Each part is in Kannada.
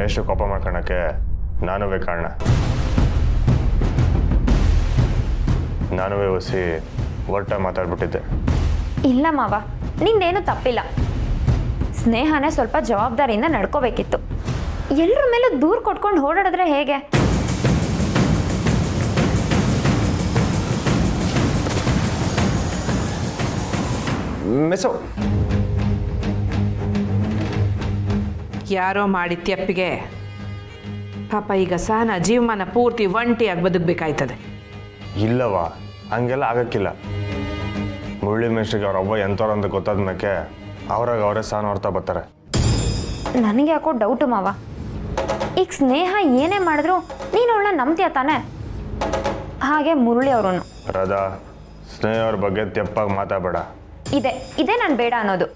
ಮೇಷ್ಟ್ರು ಕೋಪ ಮಾಡ್ಕೊಳಕ್ಕೆ ನಾನುವೇ ಕಾರಣ. ನಾನುವೇ ಒಸಿ ಹೊರಟ ಮಾತಾಡ್ಬಿಟ್ಟಿದ್ದೆ. ಇಲ್ಲ ಮಾವ, ನಿಂದೇನು ತಪ್ಪಿಲ್ಲ. ಸ್ನೇಹನೇ ಸ್ವಲ್ಪ ಜವಾಬ್ದಾರಿಯಿಂದ ನಡ್ಕೋಬೇಕಿತ್ತು. ಎಲ್ಲರ ಮೇಲೂ ದೂರ ಕೊಟ್ಕೊಂಡು ಓಡಾಡಿದ್ರೆ ಹೇಗೆ? ಮೆಸೋ ಯಾರೋ ಮಾಡಿದ ತಪ್ಪಿಗೆ ಪಾಪ ಈಗ ಸಹನ ಜೀವಮಾನ ಪೂರ್ತಿ ಒಂಟಿಯಾಗಿ ಬದುಕಬೇಕಾಯ್ತದೆ. ಇಲ್ಲವಾ, ಹಂಗೆಲ್ಲ ಆಗಕ್ಕಿಲ್ಲ. ಮುರಳಿ ಮೇಷ್ಟ್ರಿಗೆ ಅವ್ರ ಅವ್ವ ಎಂಥವ್ರು ಅಂತ ಗೊತ್ತಾದ ಮೇಲೆ ಅವ್ರಾಗ ಅವರೇ ಸಹ ನೋಡ್ತಾ ಬರ್ತಾರೆ. ನನಗೆ ಯಾಕೋ ಡೌಟು ಮಾವ. ಈಗ ಸ್ನೇಹ ಏನೇ ಮಾಡಿದ್ರು ನೀನು ಅವಳನ್ನ ನಂಬ್ತೀಯ ತಾನೆ? ಹಾಗೆ ಮುರಳಿ ಅವರು. ರಾಧಾ, ಸ್ನೇಹ ಅವ್ರ ಬಗ್ಗೆ ತೆಪ್ಪಾಗಿ ಮಾತಾಡಬೇಡ. ಇದೇ ನಾನು ಬೇಡ ಅನ್ನೋದು.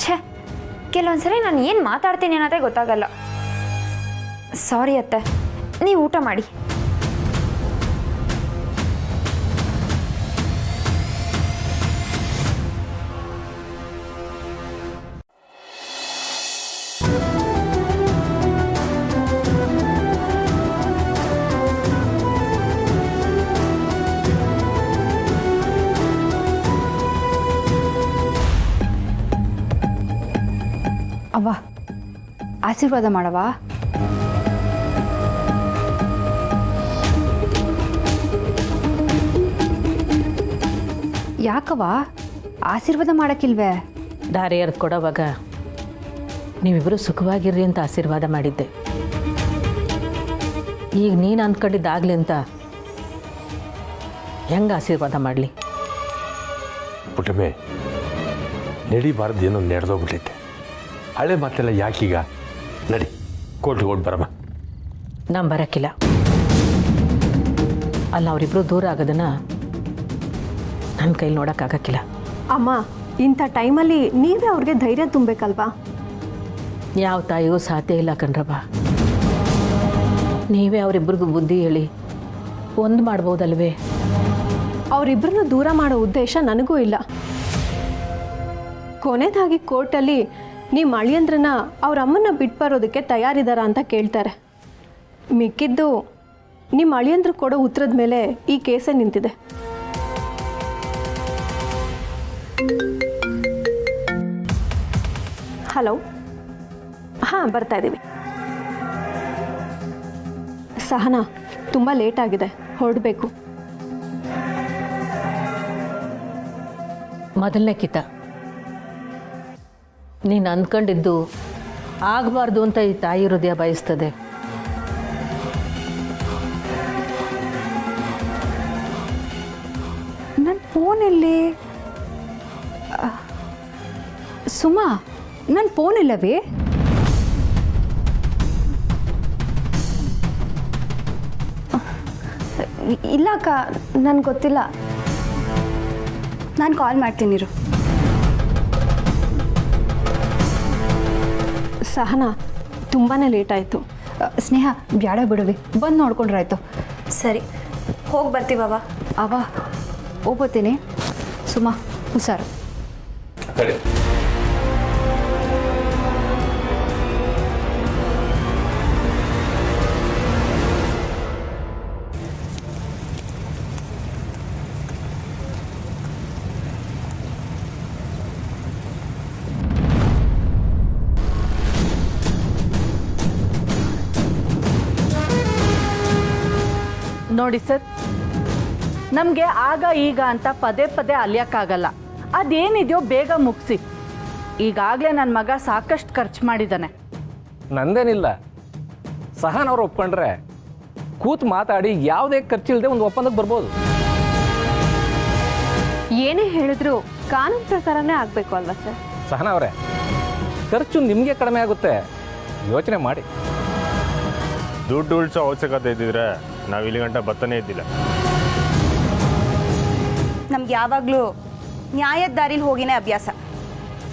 ಛೇ, ಕೆಲವೊಂದ್ಸರಿ ನಾನು ಏನು ಮಾತಾಡ್ತೀನಿ ಅನ್ನೋದೇ ಗೊತ್ತಾಗಲ್ಲ. ಸಾರಿ ಅತ್ತೆ, ನೀವು ಊಟ ಮಾಡಿ. ಅವ್ವ, ಆಶೀರ್ವಾದ ಮಾಡವ. ಯಾಕವ್ವ ಆಶೀರ್ವಾದ ಮಾಡಕ್ಕಿಲ್ವೇ? ದಾರಿ ಎರ್ದು ಕೊಡೋವಾಗ ನೀವಿಬ್ಬರು ಸುಖವಾಗಿರ್ರಿ ಅಂತ ಆಶೀರ್ವಾದ ಮಾಡಿದ್ದೆ. ಈಗ ನೀನು ಅಂದ್ಕೊಂಡಿದ್ದಾಗಲಿ ಅಂತ ಹೆಂಗೆ ಆಶೀರ್ವಾದ ಮಾಡಲಿ? ಪುಟ್ಟಮೆ, ನಡಿಬಾರ್ದು ಏನೋ ನಡೆದೋಗ್ಬಿಟ್ಟೈತೆ. ಹಳೆ ಮಾತೆಲ್ಲ ಯಾಕೀಗ? ನಡಿ, ಕೋರ್ಟ್ಗೆ ಓಡ್ ಬರಮ್ಮ. ನಾನು ಬರೋಕ್ಕಿಲ್ಲ. ಅಲ್ಲ, ಅವರಿಬ್ಬರು ದೂರ ಆಗೋದನ್ನು ನನ್ನ ಕೈಲಿ ನೋಡೋಕ್ಕಾಗಕ್ಕಿಲ್ಲ. ಅಮ್ಮ, ಇಂಥ ಟೈಮಲ್ಲಿ ನೀವೇ ಅವ್ರಿಗೆ ಧೈರ್ಯ ತುಂಬಬೇಕಲ್ವಾ? ಯಾವ ತಾಯಿಗೂ ಸಾಧ್ಯ ಇಲ್ಲ ಕಣ್ರಪ್ಪ. ನೀವೇ ಅವರಿಬ್ಬರಿಗೂ ಬುದ್ಧಿ ಹೇಳಿ ಒಂದು ಮಾಡ್ಬೋದಲ್ವೇ? ಅವರಿಬ್ಬರನ್ನು ದೂರ ಮಾಡೋ ಉದ್ದೇಶ ನನಗೂ ಇಲ್ಲ. ಕೊನೆದಾಗಿ ಕೋರ್ಟಲ್ಲಿ ನಿಮ್ಮ ಅಳಿಯಂದ್ರನ್ನ ಅವ್ರ ಅಮ್ಮನ್ನ ಬಿಟ್ಟು ಬರೋದಕ್ಕೆ ತಯಾರಿದ್ದಾರಾ ಅಂತ ಕೇಳ್ತಾರೆ. ಮಿಕ್ಕಿದ್ದು ನಿಮ್ಮ ಅಳಿಯಂದ್ರು ಕೊಡೋ ಉತ್ತರದ ಮೇಲೆ ಈ ಕೇಸೇ ನಿಂತಿದೆ. ಹಲೋ, ಹಾಂ, ಬರ್ತಾ ಇದ್ದೀವಿ. ಸಹನಾ, ತುಂಬ ಲೇಟ್ ಆಗಿದೆ, ಹೊರಡಬೇಕು. ಮೊದಲನೇ ಕಿತ ನೀನು ಅಂದ್ಕೊಂಡಿದ್ದು ಆಗಬಾರ್ದು ಅಂತ ಈ ತಾಯಿ ಹೃದಯ ಬಯಸ್ತದೆ. ನನ್ನ ಫೋನಲ್ಲಿ ಸುಮಾ, ನನ್ನ ಫೋನ್ ಇಲ್ಲವೇ? ಇಲ್ಲ ಅಕ್ಕ, ನನಗೆ ಗೊತ್ತಿಲ್ಲ. ನಾನು ಕಾಲ್ ಮಾಡ್ತೀನಿ ಇರು. ಸಹನಾ, ತುಂಬಾ ಲೇಟ್ ಆಯಿತು. ಸ್ನೇಹ, ಬ್ಯಾಡ ಬಿಡುವಿ, ಬಂದು ನೋಡ್ಕೊಂಡ್ರಾಯ್ತು. ಸರಿ, ಹೋಗಿ ಬರ್ತೀವವ. ಅವ ಹೋಗ್ಬತ್ತೀನಿ. ಸುಮಾ, ಹುಷಾರು. ನೋಡಿ ಸರ್, ನಮಗೆ ಆಗ ಈಗ ಅಂತ ಪದೇ ಪದೇ ಅಲಿಯೋಕ್ಕಾಗಲ್ಲ. ಅದೇನಿದೆಯೋ ಬೇಗ ಮುಗಿಸಿ. ಈಗಾಗಲೇ ನನ್ನ ಮಗ ಸಾಕಷ್ಟು ಖರ್ಚು ಮಾಡಿದ್ದಾನೆ. ನಂದೇನಿಲ್ಲ, ಸಹನವ್ರು ಒಪ್ಕೊಂಡ್ರೆ ಕೂತು ಮಾತಾಡಿ ಯಾವುದೇ ಖರ್ಚಿಲ್ಲದೆ ಒಂದು ಒಪ್ಪಂದಕ್ಕೆ ಬರ್ಬೋದು. ಏನೇ ಹೇಳಿದ್ರು ಕಾನೂನು ಪ್ರಕಾರನೇ ಆಗಬೇಕು ಅಲ್ವಾ ಸರ್? ಸಹನವ್ರೆ, ಖರ್ಚು ನಿಮಗೆ ಕಡಿಮೆ ಆಗುತ್ತೆ, ಯೋಚನೆ ಮಾಡಿ. ದುಡ್ಡು ಉಳಿಸೋ ಅವಶ್ಯಕತೆ ಇದ್ದಿದ್ರೆ ನಾವು ಇಲ್ಲಿ ಗಂಟ ಬರ್ತಾನೆ ಇದ್ದಿಲ್ಲ. ನಮ್ಗೆ ಯಾವಾಗಲೂ ನ್ಯಾಯದ ದಾರಿಲಿ ಹೋಗಿನೇ ಅಭ್ಯಾಸ.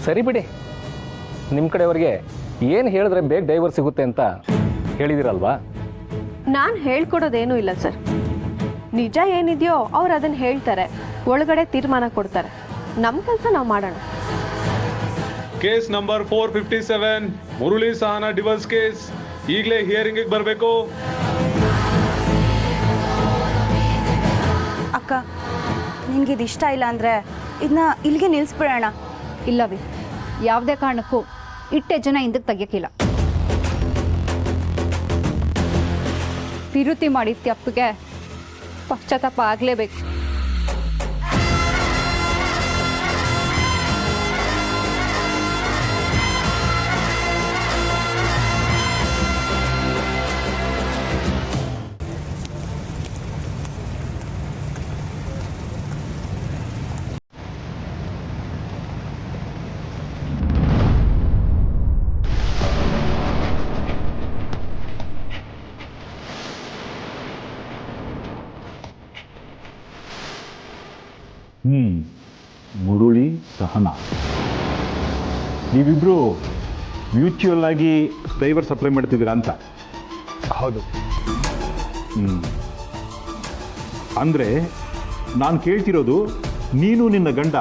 ಸರಿ ಬಿಡಿ, ನಿಮ್ಮ ಕಡೆಯವ್ರಿಗೆ ಏನು ಹೇಳಿದ್ರೆ ಬೇಗ ಡೈವರ್ಸ್ ಸಿಗುತ್ತೆ ಅಂತ ಹೇಳಿದಿರಲ್ವಾ? ನಾನು ಹೇಳ್ಕೊಡೋದೇನೂ ಇಲ್ಲ ಸರ್. ನಿಜ ಏನಿದೆಯೋ ಅವ್ರು ಅದನ್ನು ಹೇಳ್ತಾರೆ, ಒಳಗಡೆ ತೀರ್ಮಾನ ಕೊಡ್ತಾರೆ. ನಮ್ಮ ಕೆಲಸ ನಾವು ಮಾಡೋಣ. Case number 457 Murali Sahana divorce case ಈಗಲೇ ಹಿಯರಿಂಗಿಗೆ ಬರಬೇಕು. ಅಕ್ಕ, ನಿನಗಿದು ಇಷ್ಟ ಇಲ್ಲ ಅಂದರೆ ಇದನ್ನ ಇಲ್ಲಿಗೆ ನಿಲ್ಲಿಸ್ಬಿಡೋಣ. ಇಲ್ಲವೇ ಯಾವುದೇ ಕಾರಣಕ್ಕೂ ಇಟ್ಟೆ ಜನ ಹಿಂದಕ್ಕೆ ತೆಗಿಯಕ್ಕಿಲ್ಲ. ವಿರುತಿ ಮಾಡಿದ ತಪ್ಪಿಗೆ ಪಶ್ಚಾತ್ತಾಪ ಆಗಲೇಬೇಕು. ಮುರುಳಿ ಸಹನಾ, ನೀವಿಬ್ಬರು ಮ್ಯೂಚುವಲ್ ಆಗಿ ಡ್ರೈವರ್ ಸಪ್ಲೈ ಮಾಡ್ತಿದ್ದೀರಾ ಅಂತ? ಹೌದು. ಅಂದರೆ ನಾನು ಕೇಳ್ತಿರೋದು, ನೀನು ನಿನ್ನ ಗಂಡ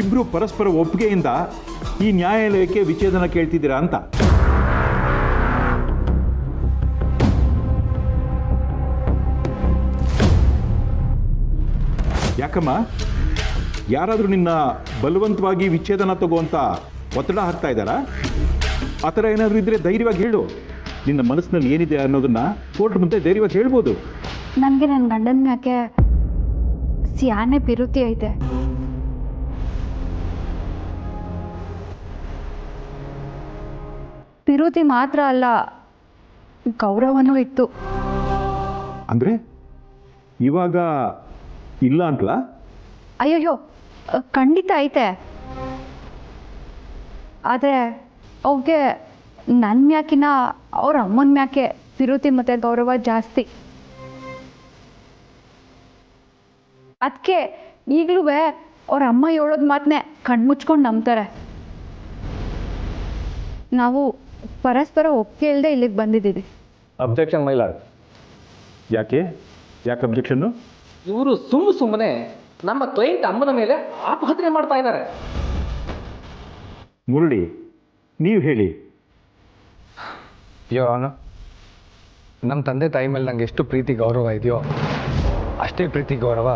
ಇಬ್ಬರು ಪರಸ್ಪರ ಒಪ್ಪಿಗೆಯಿಂದ ಈ ನ್ಯಾಯಾಲಯಕ್ಕೆ ವಿಚ್ಛೇದನ ಕೇಳ್ತಿದ್ದೀರಾ ಅಂತ? ಯಾಕಮ್ಮ, ಯಾರಾದರೂ ನಿನ್ನ ಬಲವಂತವಾಗಿ ವಿಚ್ಛೇದನ ತಗೋಂತ ಒತ್ತಡ ಹಾಕ್ತಾ ಇದ್ದಾರಾ? ಆ ಥರ ಏನಾದರೂ ಇದ್ದರೆ ಧೈರ್ಯವಾಗಿ ಹೇಳು. ನಿನ್ನ ಮನಸ್ಸಿನಲ್ಲಿ ಏನಿದೆ ಅನ್ನೋದನ್ನ ಕೋರ್ಟ್ ಮುಂದೆ ಧೈರ್ಯವಾಗಿ ಹೇಳ್ಬೋದು. ನನಗೆ ನನ್ನ ಗಂಡನ ಮ್ಯಾಕೆ ಸಿಯಾನೆ ಪಿರುತಿ ಐತೆ. ಪಿರುತಿ ಮಾತ್ರ ಅಲ್ಲ, ಗೌರವನೂ ಇತ್ತು. ಅಂದರೆ ಇವಾಗ ಇಲ್ಲ ಅಂತಲಾ? ಅಯ್ಯಯ್ಯೋ, ಖಂಡಿತ ಐತೆ. ಆದರೆ ಅವ್ಗೆ ನನ್ನ ಮ್ಯಾಕಿನ ಅವ್ರ ಅಮ್ಮನ ಮ್ಯಾಕೆ ಪಿರುತಿ ಮತ್ತು ಗೌರವ ಜಾಸ್ತಿ. ಅದಕ್ಕೆ ಈಗಲೂ ಅವ್ರ ಅಮ್ಮ ಹೇಳೋದು ಮಾತನ್ನೇ ಕಣ್ಮುಚ್ಕೊಂಡು ನಂಬ್ತಾರೆ. ನಾವು ಪರಸ್ಪರ ಒಪ್ಪಿಗೆ ಇಲ್ಲದೆ ಇಲ್ಲಿಗೆ ಬಂದಿದ್ದೀವಿ. Objection my lord. ಯಾಕೆ ಅಬ್ಜೆಕ್ಷನ್ನು? ಇವರು ಸುಮ್ಮನೆ ನಮ್ಮ ಕ್ಲೈಂಟ್ ಅಮ್ಮನ ಮೇಲೆ ಆತ್ಮಹತ್ಯೆ ಮಾಡ್ತಾ ಇದ್ದಾರೆ. ಮುರಳಿ, ನೀವು ಹೇಳಿ. ನಮ್ಮ ತಂದೆ ತಾಯಿ ಮೇಲೆ ನಂಗೆ ಎಷ್ಟು ಪ್ರೀತಿ ಗೌರವ ಇದೆಯೋ ಅಷ್ಟೇ ಪ್ರೀತಿ ಗೌರವ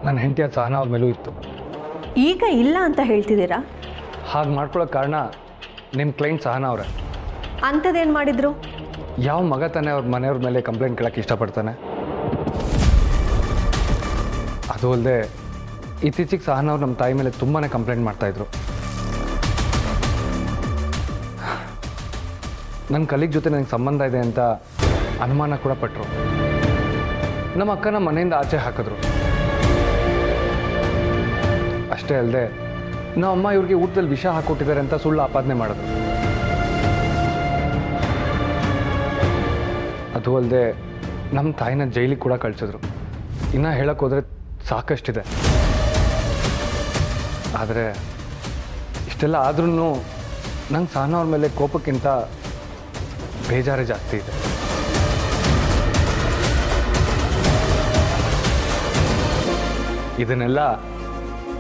ನನ್ನ ಹೆಂಡತಿಯ ಸಹನಾ ಅವ್ರ ಮೇಲೂ ಇತ್ತು. ಈಗ ಇಲ್ಲ ಅಂತ ಹೇಳ್ತಿದ್ದೀರಾ? ಹಾಗೆ ಮಾಡ್ಕೊಳ್ಳೋ ಕಾರಣ ನಿಮ್ಮ ಕ್ಲೈಂಟ್ ಸಹನಾ ಅವರೇ. ಅಂಥದ್ದೇನು ಮಾಡಿದ್ರು? ಯಾವ ಮಗ ತಾನೇ ಅವ್ರ ಮನೆಯವ್ರ ಮೇಲೆ ಕಂಪ್ಲೇಂಟ್ ಕೇಳೋಕ್ಕೆ ಇಷ್ಟಪಡ್ತಾನೆ? ಅದು ಅಲ್ಲದೆ ಇತ್ತೀಚೆಗೆ ಸಹನಾ ಅವ್ರು ನಮ್ಮ ತಾಯಿ ಮೇಲೆ ತುಂಬಾ ಕಂಪ್ಲೇಂಟ್ ಮಾಡ್ತಾಯಿದ್ರು. ನನ್ನ ಕಲೀಗ್ ಜೊತೆ ನನಗೆ ಸಂಬಂಧ ಇದೆ ಅಂತ ಅನುಮಾನ ಕೂಡ ಪಟ್ಟರು. ನಮ್ಮ ಅಕ್ಕನ ಮನೆಯಿಂದ ಆಚೆ ಹಾಕಿದ್ರು. ಅಷ್ಟೇ ಅಲ್ಲದೆ ನಮ್ಮ ಅಮ್ಮ ಇವ್ರಿಗೆ ಊಟದಲ್ಲಿ ವಿಷ ಹಾಕ್ಕೊಟ್ಟಿದ್ದಾರೆ ಅಂತ ಸುಳ್ಳು ಆಪಾದನೆ ಮಾಡಿದ್ರು. ಅದು ಅಲ್ಲದೆ ನಮ್ಮ ತಾಯಿನ ಜೈಲಿಗೆ ಕೂಡ ಕಳಿಸಿದ್ರು. ಇನ್ನು ಹೇಳಕ್ಕೆ ಹೋದರೆ ಸಾಕಷ್ಟಿದೆ. ಆದರೆ ಇಷ್ಟೆಲ್ಲ ಆದ್ರೂ ನಂಗೆ ಸಹನಾ ಅವ್ರ ಮೇಲೆ ಕೋಪಕ್ಕಿಂತ ಬೇಜಾರೇ ಜಾಸ್ತಿ ಇದೆ. ಇದನ್ನೆಲ್ಲ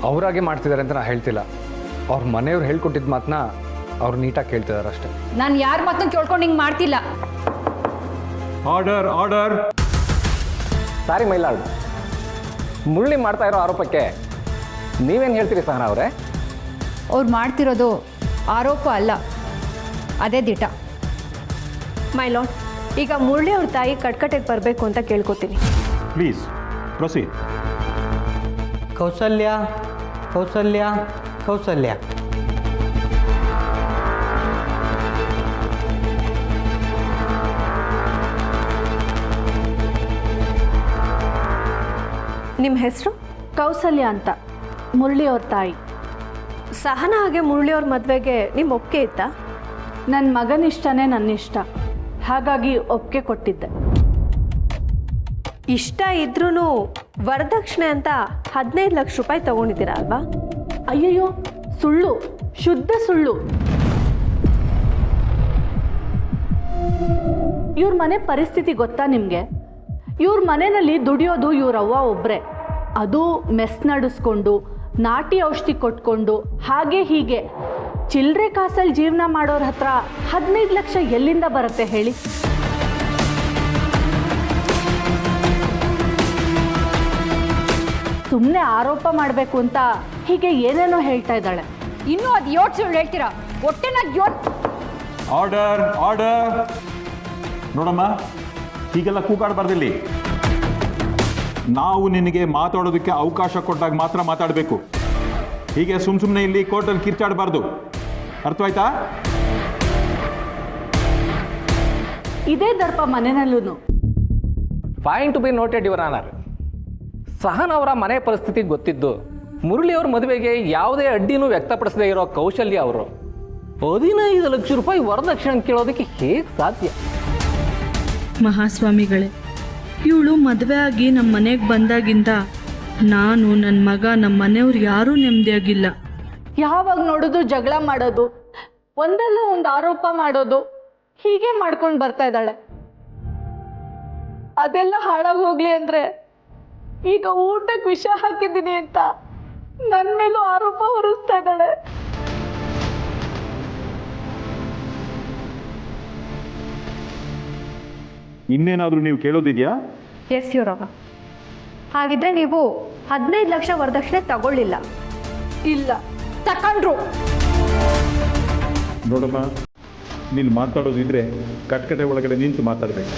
ಅವರಾಗೆ ಮಾಡ್ತಿದ್ದಾರೆ ಅಂತ ನಾನು ಹೇಳ್ತಿಲ್ಲ. ಅವ್ರ ಮನೆಯವ್ರು ಹೇಳ್ಕೊಟ್ಟಿದ್ದ ಮಾತನ್ನ ಅವ್ರು ನೀಟಾಗಿ ಕೇಳ್ತಿದ್ದಾರೆ ಅಷ್ಟೇ. ನಾನು ಯಾರ ಮಾತನ್ನು ಕೇಳ್ಕೊಂಡು ಹಿಂಗೆ ಮಾಡ್ತಿಲ್ಲ. ಆರ್ಡರ್. ಸಾರಿ ಮೈಲಾಡ್, ಮುರಳಿ ಮಾಡ್ತಾ ಇರೋ ಆರೋಪಕ್ಕೆ ನೀವೇನು ಹೇಳ್ತೀರಿ ಸಹನಾ ಅವರೇ? ಅವ್ರು ಮಾಡ್ತಿರೋದು ಆರೋಪ ಅಲ್ಲ, ಅದೇ ದಿಟ. ಮೈ ಲಾರ್ಡ್, ಈಗ ಮುರಳಿ ಅವ್ರ ತಾಯಿ ಕಟ್ಕಟೆಗೆ ಬರಬೇಕು ಅಂತ ಕೇಳ್ಕೊತೀನಿ. Please proceed. ಕೌಸಲ್ಯ. ನಿಮ್ಮ ಹೆಸರು? ಕೌಸಲ್ಯ ಅಂತ, ಮುರಳಿ ಅವ್ರ ತಾಯಿ. ಸಹನಾ ಹಾಗೆ ಮುರಳಿ ಅವ್ರ ಮದುವೆಗೆ ನಿಮ್ಮ ಒಪ್ಪಿಗೆ ಇತ್ತಾ? ನನ್ನ ಮಗನಿಷ್ಟನೇ ನನ್ನ ಇಷ್ಟ, ಹಾಗಾಗಿ ಒಪ್ಪಿಗೆ ಕೊಟ್ಟಿದ್ದೆ. ಇಷ್ಟ ಇದ್ರೂ ವರದಕ್ಷಿಣೆ ಅಂತ 15 ಲಕ್ಷ ರೂಪಾಯಿ ತಗೊಂಡಿದ್ದೀರಾ ಅಲ್ವಾ? ಅಯ್ಯಯ್ಯೋ, ಸುಳ್ಳು, ಶುದ್ಧ ಸುಳ್ಳು. ಇವ್ರ ಮನೆ ಪರಿಸ್ಥಿತಿ ಗೊತ್ತಾ ನಿಮಗೆ? ಇವ್ರ ಮನೆಯಲ್ಲಿ ದುಡಿಯೋದು ಇವ್ರವ್ವ ಒಬ್ಬರೇ, ಅದು ಮೆಸ್ ನಡೆಸ್ಕೊಂಡು ನಾಟಿ ಔಷಧಿ ಕೊಟ್ಕೊಂಡು ಹಾಗೆ ಹೀಗೆ ಚಿಲ್ಲರೆ ಕಾಸಲ್ಲಿ ಜೀವನ ಮಾಡೋರ ಹತ್ರ 15 ಲಕ್ಷ ಎಲ್ಲಿಂದ ಬರುತ್ತೆ ಹೇಳಿ? ಸುಮ್ಮನೆ ಆರೋಪ ಮಾಡಬೇಕು ಅಂತ ಹೀಗೆ ಏನೇನೋ ಹೇಳ್ತಾ ಇದ್ದಾಳೆ. ಇನ್ನೂ ಅದು ಯೋಟ್ ಸುಳ್ಳು ಹೇಳ್ತೀರಾ? ಹೊಟ್ಟೆನಾಗ ಯೋಟ್. Order order. ನೋಡಮ್ಮ, ಹೀಗೆಲ್ಲ ಕೂಗಾಡಬಾರ್ದಿಲ್ಲಿ. ನಾವು ನಿನಗೆ ಮಾತಾಡೋದಕ್ಕೆ ಅವಕಾಶ ಕೊಟ್ಟಾಗ ಮಾತ್ರ ಮಾತಾಡಬೇಕು. ಹೀಗೆ ಸುಮ್ಮನೆ ಇಲ್ಲಿ ಕೋರ್ಟಲ್ಲಿ ಕಿರ್ಚಾಡಬಾರ್ದು. ಅರ್ಥವಾಯ್ತಾ? ಇದೇ ದರ್ಪ ಮನೆಯಲ್ಲೂ. Point to B noted your honour. Sahan ಅವರ ಮನೆ ಪರಿಸ್ಥಿತಿ ಗೊತ್ತಿದ್ದು ಮುರಳಿಯವ್ರ ಮದುವೆಗೆ ಯಾವುದೇ ಅಡ್ಡಿನೂ ವ್ಯಕ್ತಪಡಿಸದೇ ಇರೋ ಕೌಶಲ್ಯ ಅವರು 15 ಲಕ್ಷ ರೂಪಾಯಿ ವರದಕ್ಷಿಣೆ ಕೇಳೋದಕ್ಕೆ ಹೇಗೆ ಸಾಧ್ಯ? ಮಹಾಸ್ವಾಮಿಗಳೇ, ಇವಳು ಮದುವೆ ಆಗಿ ನಮ್ಮ ಮನೆಗೆ ಬಂದಾಗಿಂದ ನಾನು, ನನ್ನ ಮಗ, ನಮ್ಮ ಮನೆಯವ್ರು ಯಾರೂ ನೆಮ್ಮದಿಯಾಗಿಲ್ಲ. ಯಾವಾಗ ನೋಡೋದು ಜಗಳ ಮಾಡೋದು, ಒಂದಲ್ಲ ಒಂದು ಆರೋಪ ಮಾಡೋದು, ಹೀಗೆ ಮಾಡ್ಕೊಂಡು ಬರ್ತಾ ಇದ್ದಾಳೆ. ಅದೆಲ್ಲ ಹಾಳಾಗಿ ಹೋಗ್ಲಿ ಅಂದ್ರೆ ಈಗ ಊಟಕ್ಕೆ ವಿಷ ಹಾಕಿದ್ದೀನಿ ಅಂತ ನನ್ನ ಮೇಲೂ ಆರೋಪ ಹೊರಿಸ್ತಾ ಇದ್ದಾಳೆ. ಇನ್ನೇನಾದರೂ ನೀವು ಕೇಳೋದಿದೆಯಾ? ಎಸ್ ಯುವರವ. ಹಾಗಿದ್ರೆ ನೀವು 15 ಲಕ್ಷ ವರದಕ್ಷಿಣೆ ತಗೊಳ್ಳಿಲ್ಲ? ಇಲ್ಲ, ತಕೊಂಡ್ರು. ನೋಡಮ್ಮ, ನೀನು ಮಾತಾಡೋದಿದ್ರೆ ಕಟ್ಕಟೆ ಒಳಗಡೆ ನಿಂತು ಮಾತಾಡಬೇಕು.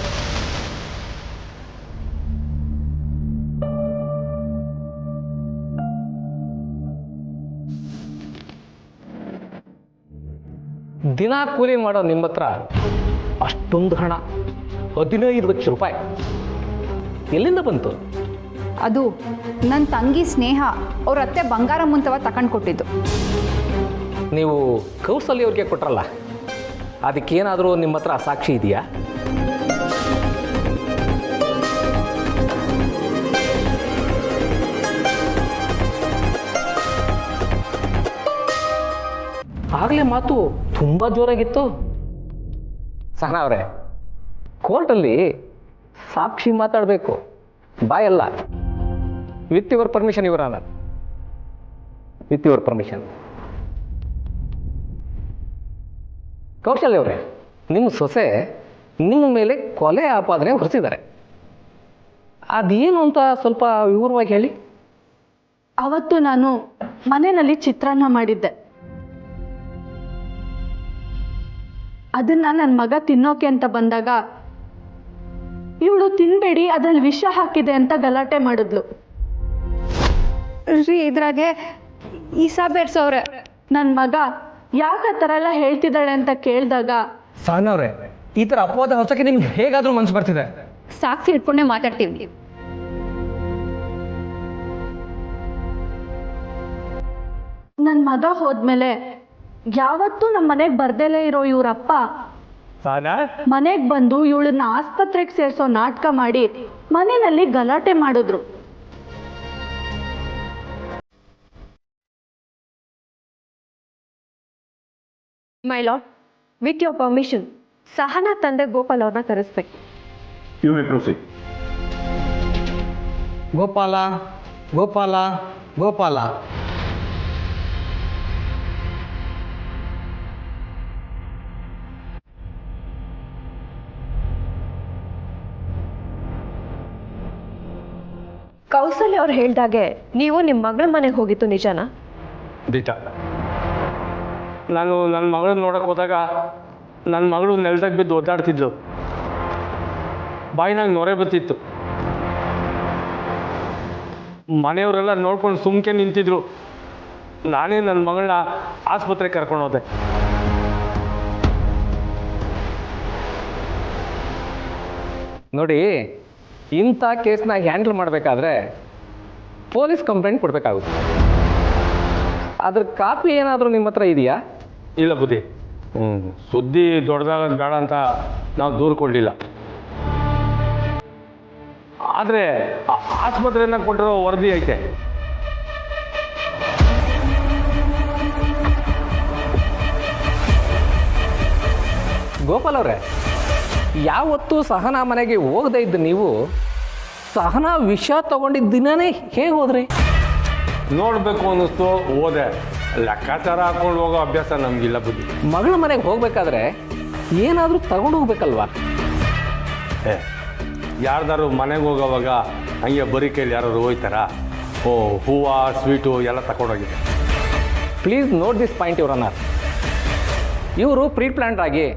ದಿನ ಕೂಲಿ ಮಾಡೋ ನಿಮ್ಮ ಹತ್ರ ಅಷ್ಟೊಂದು ಹಣ, 15 ಲಕ್ಷ ರೂಪಾಯಿ ಎಲ್ಲಿಂದ ಬಂತು? ಅದು ನನ್ನ ತಂಗಿ ಸ್ನೇಹ ಅವ್ರ ಅತ್ತೆ ಬಂಗಾರ ಮುಂತವ ತಗೊಂಡು ಕೊಟ್ಟಿದ್ದು. ನೀವು ಕೌಸಲ್ಯ ಅವ್ರಿಗೆ ಕೊಟ್ರಲ್ಲ, ಅದಕ್ಕೇನಾದರೂ ನಿಮ್ಮ ಹತ್ರ ಸಾಕ್ಷಿ ಇದೆಯಾ? ಆಗಲೇ ಮಾತು ತುಂಬ ಜೋರಾಗಿತ್ತು. ಸಹನ ಅವರೇ, ಕೋರ್ಟಲ್ಲಿ ಸಾಕ್ಷಿ ಮಾತಾಡಬೇಕು, ಬಾಯಲ್ಲ. With your permission your honour, with your permission. Kaushalya ಅವರೇ, ನಿಮ್ಮ ಸೊಸೆ ನಿಮ್ಮ ಮೇಲೆ ಕೊಲೆ ಆಪಾದನೆ ಹೊರಿಸಿದ್ದಾರೆ. ಅದೇನು ಅಂತ ಸ್ವಲ್ಪ ವಿವರವಾಗಿ ಹೇಳಿ. ಅವತ್ತು ನಾನು ಮನೆಯಲ್ಲಿ ಚಿತ್ರಾನ್ನ ಮಾಡಿದ್ದೆ. ಅದನ್ನ ನನ್ನ ಮಗ ತಿನ್ನೋಕೆ ಅಂತ ಬಂದಾಗ ಇವಳು ತಿನ್ಬೇಡಿ, ಅದ್ರಲ್ಲಿ ವಿಷ ಹಾಕಿದೆ ಅಂತ ಗಲಾಟೆ ಮಾಡಿದ್ಲು. ಇದ್ರಾಗೆ ಈಸಾ ಬೇಡ್ಸವ್ರೆ. ನನ್ನ ಮಗ ಯಾಕೆ ಆ ಥರ ಎಲ್ಲ ಹೇಳ್ತಿದ್ದಾಳೆ ಅಂತ ಕೇಳಿದಾಗ, ಸಹನ ಅವರೇ, ಈ ಥರ ಅಪವಾದ ಹೊಸಕ್ಕೆ ನಿಮ್ಗೆ ಹೇಗಾದರೂ ಮನಸ್ಸು ಬರ್ತಿದೆ? ಸಾಕ್ಷಿ ಇಟ್ಕೊಂಡೇ ಮಾತಾಡ್ತೀವಿ. ನನ್ನ ಮಗ ಹೋದ್ಮೇಲೆ ಯಾವತ್ತೂ ನಮ್ಮ ಮನೆಗೆ ಬರ್ದೇಲೇ ಇರೋ ಇವ್ರಪ್ಪ ಮನೆಗೆ ಬಂದು ಇವಳನ್ನ ಆಸ್ಪತ್ರೆಗೆ ಸೇರಿಸೋ ನಾಟಕ ಮಾಡಿ ಮನೆಯಲ್ಲಿ ಗಲಾಟೆ ಮಾಡಿದ್ರು. My lord, with your permission, Sahana ತಂದೆ ಗೋಪಾಲ್ ಅವ್ರನ್ನ ಕರೆಸ್ಬೇಕು. You may proceed. Gopala Gopala Gopala. Kausalya ಅವ್ರು ಹೇಳ್ದಾಗೆ ನೀವು ನಿಮ್ಮ ಮಗಳ ಮನೆಗೆ ಹೋಗಿತ್ತು ನಿಜನಾ? ದಿಟ. ನಾನು ನನ್ನ ಮಗಳನ್ನ ನೋಡೋಕೆ ಹೋದಾಗ ನನ್ನ ಮಗಳು ನೆಲದಾಗ ಬಿದ್ದು ಒದ್ದಾಡ್ತಿದ್ಲು, ಬಾಯಿನಾಗ ನೊರೆ ಬರ್ತಿತ್ತು. ಮನೆಯವರೆಲ್ಲ ನೋಡ್ಕೊಂಡು ಸುಮ್ಕೆ ನಿಂತಿದ್ರು. ನಾನೇ ನನ್ನ ಮಗಳನ್ನ ಆಸ್ಪತ್ರೆಗೆ ಕರ್ಕೊಂಡು ಹೋದೆ. ನೋಡಿ, ಇಂಥ ಕೇಸ್ನ ಹ್ಯಾಂಡಲ್ ಮಾಡಬೇಕಾದ್ರೆ ಪೊಲೀಸ್ ಕಂಪ್ಲೇಂಟ್ ಕೊಡಬೇಕಾಗುತ್ತೆ. ಅದ್ರ ಕಾಪಿ ಏನಾದರೂ ನಿಮ್ಮ ಹತ್ರ ಇದೆಯಾ? ಇಲ್ಲ ಬುದ್ಧಿ, ಸುದ್ದಿ ದೊಡ್ಡದಾಗ ಬೇಡ ಅಂತ ನಾವು ದೂರು ಕೊಡಲಿಲ್ಲ. ಆದರೆ ಆಸ್ಪತ್ರೆಯನ್ನು ಕೊಟ್ಟಿರೋ ವರದಿ ಐತೆ. ಗೋಪಾಲ್ ಅವರೇ, ಯಾವತ್ತೂ ಸಹನಾ ಮನೆಗೆ ಹೋಗದೇ ಇದ್ದು ನೀವು ಸಹನಾ ವಿಷ ತಗೊಂಡಿದ್ದ ದಿನನೇ ಹೇಗೆ ಹೋದ್ರಿ? ನೋಡಬೇಕು ಅನ್ನಿಸ್ತು, ಹೋದೆ. ಲೆಕ್ಕಾಚಾರ ಹಾಕೊಂಡು ಹೋಗೋ ಅಭ್ಯಾಸ ನಮಗಿಲ್ಲ ಬುದ್ಧಿ. ಮಗಳ ಮನೆಗೆ ಹೋಗ್ಬೇಕಾದ್ರೆ ಏನಾದರೂ ತಗೊಂಡು ಹೋಗ್ಬೇಕಲ್ವಾ? ಯಾರ್ದಾರು ಮನೆಗೆ ಹೋಗೋವಾಗ ಹಂಗೆ ಬರೀ ಕೈಲಿ ಯಾರು ಹೋಯ್ತಾರಾ? ಓ, ಹೂವು ಸ್ವೀಟು ಎಲ್ಲ ತಗೊಂಡೋಗಿದೆ. Please note this point your honour. ಇವರು ಪ್ರೀ ಪ್ಲ್ಯಾನ್ಡ್ ಆಗಿ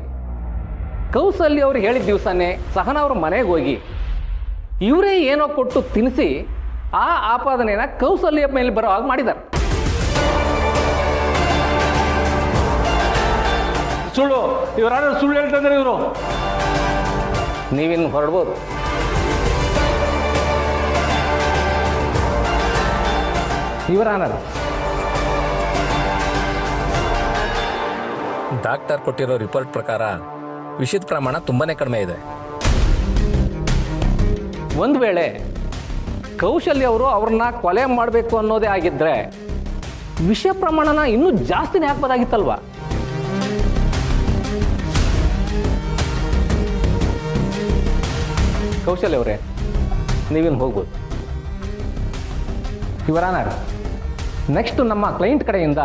ಕೌಸಲ್ಯ ಅವ್ರು ಹೇಳಿದ ದಿವಸನೇ ಸಹನಾ ಅವ್ರ ಮನೆಗೆ ಹೋಗಿ ಇವರೇ ಏನೋ ಕೊಟ್ಟು ತಿನ್ನಿಸಿ ಆ ಆಪಾದನೆನ ಕೌಸಲ್ಯ ಮೇಲೆ ಬರೋ ಹಾಗೆ ಮಾಡಿದ್ದಾರೆ. ಸುಳ್ಳು, ಇವರಾದ್ರೂ ಸುಳ್ಳು ಹೇಳ್ತಂದ್ರೆ ಇವರು. ನೀವಿನ್ನು ಹೊರಡ್ಬೋದು. ಯುವರ್ ಆನರ್, ಡಾಕ್ಟರ್ ಕೊಟ್ಟಿರೋ ರಿಪೋರ್ಟ್ ಪ್ರಕಾರ ವಿಷದ ಪ್ರಮಾಣ ತುಂಬಾನೇ ಕಡಿಮೆ ಇದೆ. ಒಂದು ವೇಳೆ ಕೌಶಲ್ಯ ಅವರು ಅವ್ರನ್ನ ಕೊಲೆ ಮಾಡಬೇಕು ಅನ್ನೋದೇ ಆಗಿದ್ರೆ ವಿಷ ಪ್ರಮಾಣನ ಇನ್ನೂ ಜಾಸ್ತಿನೇ ಹಾಕ್ಬೋದಾಗಿತ್ತಲ್ವಾ? ಕೌಶಲ್ಯ ಅವರೇ, ನೀವೇನು ಹೋಗ್ಬೋದು. ಯುವರ್ ಆನರ್, ನೆಕ್ಸ್ಟ್ ನಮ್ಮ ಕ್ಲೈಂಟ್ ಕಡೆಯಿಂದ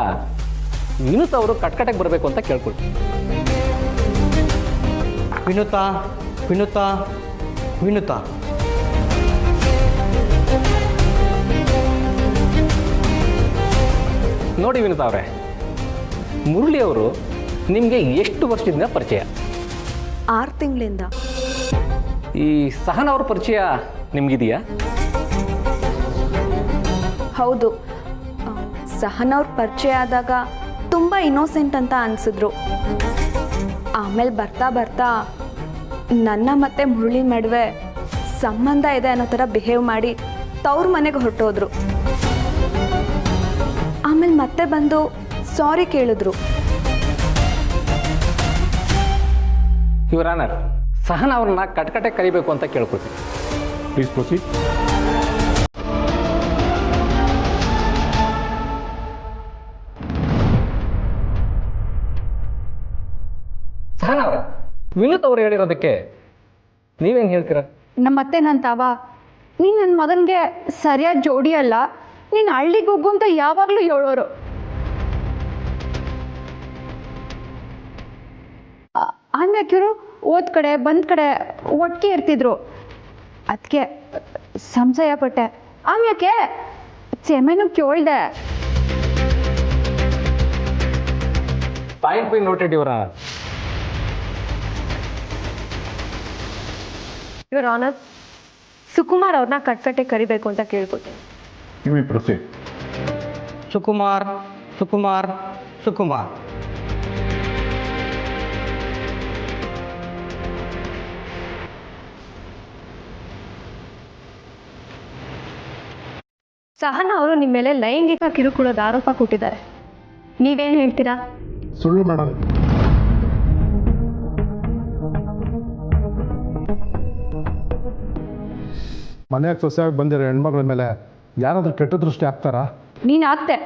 ವಿನುತ್ ಅವರು ಕಟ್ಕಟೆಗೆ ಬರಬೇಕು ಅಂತ ಕೇಳ್ಕೊಳ್ತೀವಿ. ವಿನುತಾ ವಿನುತಾ ವಿನುತಾ. ನೋಡಿ ವಿನುತಾ ಅವರೇ, ಮುರಳಿ ಅವರು ನಿಮಗೆ ಎಷ್ಟು ವರ್ಷದಿಂದ ಪರಿಚಯ? 6 ತಿಂಗಳಿಂದ. ಈ ಸಹನ ಅವ್ರ ಪರಿಚಯ ನಿಮಗಿದೆಯಾ? ಹೌದು. ಸಹನ ಅವ್ರ ಪರಿಚಯ ಆದಾಗ ತುಂಬ ಇನ್ನೋಸೆಂಟ್ ಅಂತ ಅನಿಸಿದ್ರು. ಆಮೇಲೆ ಬರ್ತಾ ಬರ್ತಾ ನನ್ನ ಮತ್ತು ಮುರಳಿ ನಡುವೆ ಸಂಬಂಧ ಇದೆ ಅನ್ನೋ ಥರ ಬಿಹೇವ್ ಮಾಡಿ ತವ್ರ ಮನೆಗೆ ಹೊರಟೋದ್ರು. ಆಮೇಲೆ ಮತ್ತೆ ಬಂದು ಸಾರಿ ಕೇಳಿದ್ರು. ಯುವರ್ ಆನರ್, ಸಹನ ಅವ್ರನ್ನ ಕಟ್ಕಟೆ ಕರಿಬೇಕು ಅಂತ ಕೇಳ್ಕೊಳ್ತೀನಿ. Please proceed. ಸಹನ ಅವರ ವಿನುತ್ ಅವರು ಹೇಳಿರೋದಕ್ಕೆ ನೀವೇನು ಹೇಳ್ತೀರಾ? ನಮ್ಮತ್ತೆ ನನ್ನ ತಾವ, ನೀನು ನನ್ನ ಮಗನಿಗೆ ಸರಿಯಾದ ಜೋಡಿ ಅಲ್ಲ, ನೀನು ಹಳ್ಳಿಗೆ ಹೋಗು ಅಂತ ಯಾವಾಗಲೂ ಹೇಳೋರು. ಆಮ್ಯಾಕಿರು ಓದ್ ಕಡೆ ಬಂದ ಕಡೆ ಒಟ್ಟಿಗೆ ಇರ್ತಿದ್ರು. ಅದಕ್ಕೆ ಸಂಶಯ ಪಟ್ಟೆ. ಆಮ್ಯಾಕೆ ಚೆಮೆನು ಕೇಳ್ದೆ. Point be noted your honour. Your honour, Sukumar ಅವ್ರನ್ನ ಕಟ್ಕಟೆ ಕರಿಬೇಕು ಅಂತ ಕೇಳ್ಕೊತೀನಿ. You may proceed. Sukumar Sukumar Sukumar. Sahana ಅವರು ನಿಮ್ಮ ಮೇಲೆ ಲೈಂಗಿಕ ಕಿರುಕುಳದ ಆರೋಪ ಕೊಟ್ಟಿದ್ದಾರೆ. ನೀವೇನು ಹೇಳ್ತೀರಾ? ಸುಳ್ಳು ಮೇಡಮ್. ಮನೆಯಾಗ ಸೊಸೆಯಾಗಿ ಬಂದಿರೋ ಹೆಣ್ಮಗಳ ಮೇಲೆ ಯಾರಾದ್ರೂ ಕೆಟ್ಟ ದೃಷ್ಟಿ ಹಾಕ್ತಾರಾ? ನೀನು ಆಗ್ತೆ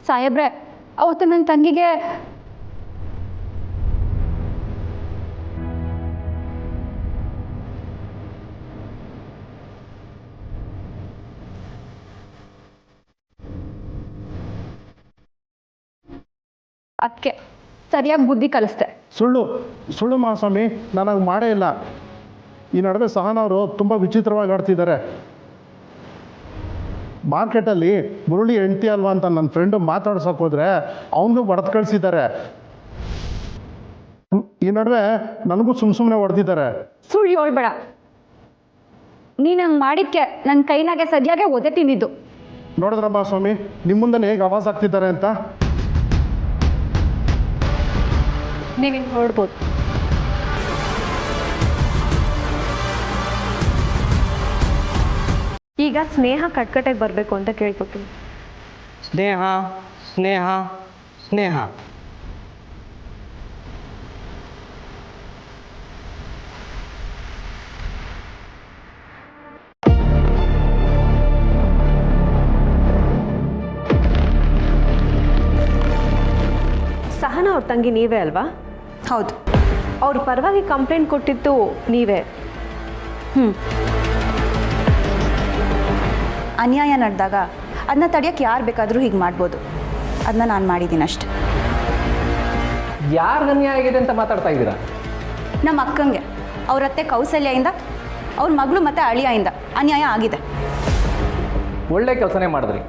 ಸಾಹೇಬ್ರೆ. ಅವತ್ತು ನನ್ನ ತಂಗಿಗೆ ಅದಕ್ಕೆ ಸರಿಯಾಗಿ ಬುದ್ಧಿ ಕಲಿಸ್ದೆ. ಸುಳ್ಳು ಸುಳ್ಳು ಮಹಾಸ್ವಾಮಿ, ನನಗೆ ಮಾಡೇ ಇಲ್ಲ. ಈ ನಡುವೆ ಸಹನವರು ತುಂಬ ವಿಚಿತ್ರವಾಗಿ ಆಡ್ತಿದ್ದಾರೆ. ಮಾರ್ಕೆಟಲ್ಲಿ ಮುರಳಿ ಹೆಂಡ್ತಿ ಅಲ್ವಾ ಅಂತ ನನ್ನ ಫ್ರೆಂಡು ಮಾತಾಡ್ಸೋಕೆ ಹೋದ್ರೆ ಅವನಿಗೂ ಹೊಡೆದು ಕಳಿಸಿದ್ದಾರೆ. ಈ ನಡುವೆ ನನಗೂ ಸುಮ್ಮನೆ ಹೊಡೆದಿದ್ದಾರೆ. ಸುಳ್ಳು ಹೇಳ್ಬೇಡ. ನೀನು ಹಂಗೆ ಮಾಡಿದ್ಕೆ ನನ್ನ ಕೈನಾಗೆ ಸರಿಯಾಗೆ ಒದೆ ತಿಂದಿದ್ದು. ನೋಡಿದ್ರಮ್ಮ ಸ್ವಾಮಿ, ನಿಮ್ಮ ಮುಂದೆ ಹೇಗೆ ಆವಾಜ್ ಆಗ್ತಿದ್ದಾರೆ ಅಂತ. ನೀವಿನ್ನು ನೋಡ್ಬೋದು. ಈಗ ಸ್ನೇಹ ಕಟ್ಕಟೆಗೆ ಬರಬೇಕು ಅಂತ ಕೇಳ್ಕೊತೀನಿ. ಸ್ನೇಹ ಸ್ನೇಹ ಸ್ನೇಹ. ಸಹನ ಅವ್ರ ತಂಗಿ ನೀವೇ ಅಲ್ವಾ? ಹೌದು. ಅವ್ರ ಪರವಾಗಿ ಕಂಪ್ಲೇಂಟ್ ಕೊಟ್ಟಿದ್ದು ನೀವೇ. ಅನ್ಯಾಯ ನಡೆದಾಗ ಅದನ್ನ ತಡೆಯೋಕ್ಕೆ ಯಾರು ಬೇಕಾದರೂ ಹೀಗೆ ಮಾಡ್ಬೋದು. ಅದನ್ನ ನಾನು ಮಾಡಿದ್ದೀನಿ ಅಷ್ಟೆ. ಯಾರು ಅನ್ಯಾಯ ಆಗಿದೆ ಅಂತ ಮಾತಾಡ್ತಾ ಇದ್ದೀರಾ? ನಮ್ಮ ಅಕ್ಕಂಗೆ ಅವ್ರ ಅತ್ತೆ ಕೌಸಲ್ಯದಿಂದ ಅವ್ರ ಮಗಳು ಮತ್ತು ಅಳಿಯಿಂದ ಅನ್ಯಾಯ ಆಗಿದೆ. ಒಳ್ಳೆ ಕೆಲಸನೇ ಮಾಡಿದ್ರಿ.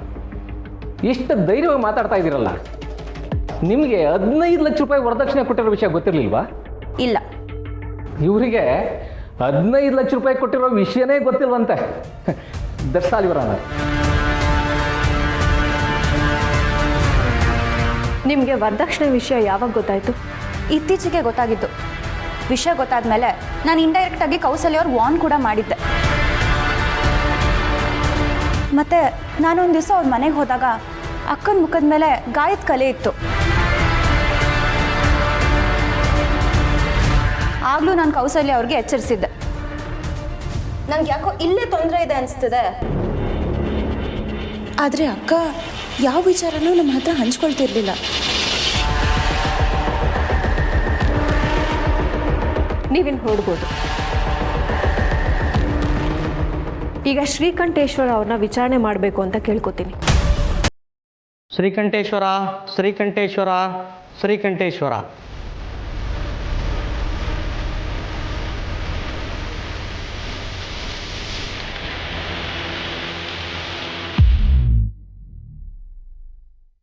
ಇಷ್ಟು ಧೈರ್ಯವಾಗಿ ಮಾತಾಡ್ತಾ ಇದ್ದೀರಲ್ಲ, ನಿಮಗೆ 15 ಲಕ್ಷ ರೂಪಾಯಿ ವರದಕ್ಷಿಣೆ ಕೊಟ್ಟಿರೋ ವಿಷಯ ಗೊತ್ತಿರಲಿಲ್ವಾ? ಇಲ್ಲ. ಇವರಿಗೆ 15 ಲಕ್ಷ ರೂಪಾಯಿ ಕೊಟ್ಟಿರೋ ವಿಷಯನೇ ಗೊತ್ತಿಲ್ವಂತೆ. ದರ್ಶಾಲ್ ಇವರ ನಿಮಗೆ ವರದಕ್ಷಿಣೆ ವಿಷಯ ಯಾವಾಗ ಗೊತ್ತಾಯಿತು? ಇತ್ತೀಚೆಗೆ ಗೊತ್ತಾಗಿತ್ತು. ವಿಷಯ ಗೊತ್ತಾದ ಮೇಲೆ ನಾನು ಇಂಡೈರೆಕ್ಟಾಗಿ ಕೌಸಲ್ಯ ಅವ್ರು ವಾರ್ನ್ ಕೂಡ ಮಾಡಿದ್ದೆ. ಮತ್ತು ನಾನೊಂದು ದಿವಸ ಅವ್ರ ಮನೆಗೆ ಹೋದಾಗ ಅಕ್ಕನ ಮುಖದ ಮೇಲೆ ಗಾಯದ ಕಲೆ ಇತ್ತು. ಆಗಲೂ ನಾನು ಕೌಸಲ್ಯ ಅವ್ರಿಗೆ ಎಚ್ಚರಿಸಿದ್ದೆ. ನನಗೆ ಯಾಕೋ ಇಲ್ಲೇ ತೊಂದರೆ ಇದೆ ಅನಿಸ್ತಿದೆ. ಆದರೆ ಅಕ್ಕ ಯಾವ ವಿಚಾರನೂ ನಮ್ಮ ಹತ್ರ ಹಂಚ್ಕೊಳ್ತಿರ್ಲಿಲ್ಲ. ನೀವಿನ್ನು ಹೊರಡ್ಬೋದು. ಈಗ ಶ್ರೀಕಂಠೇಶ್ವರ ಅವ್ರನ್ನ ವಿಚಾರಣೆ ಮಾಡಬೇಕು ಅಂತ ಕೇಳ್ಕೊತೀನಿ. ಶ್ರೀಕಂಠೇಶ್ವರ ಶ್ರೀಕಂಠೇಶ್ವರ ಶ್ರೀಕಂಠೇಶ್ವರ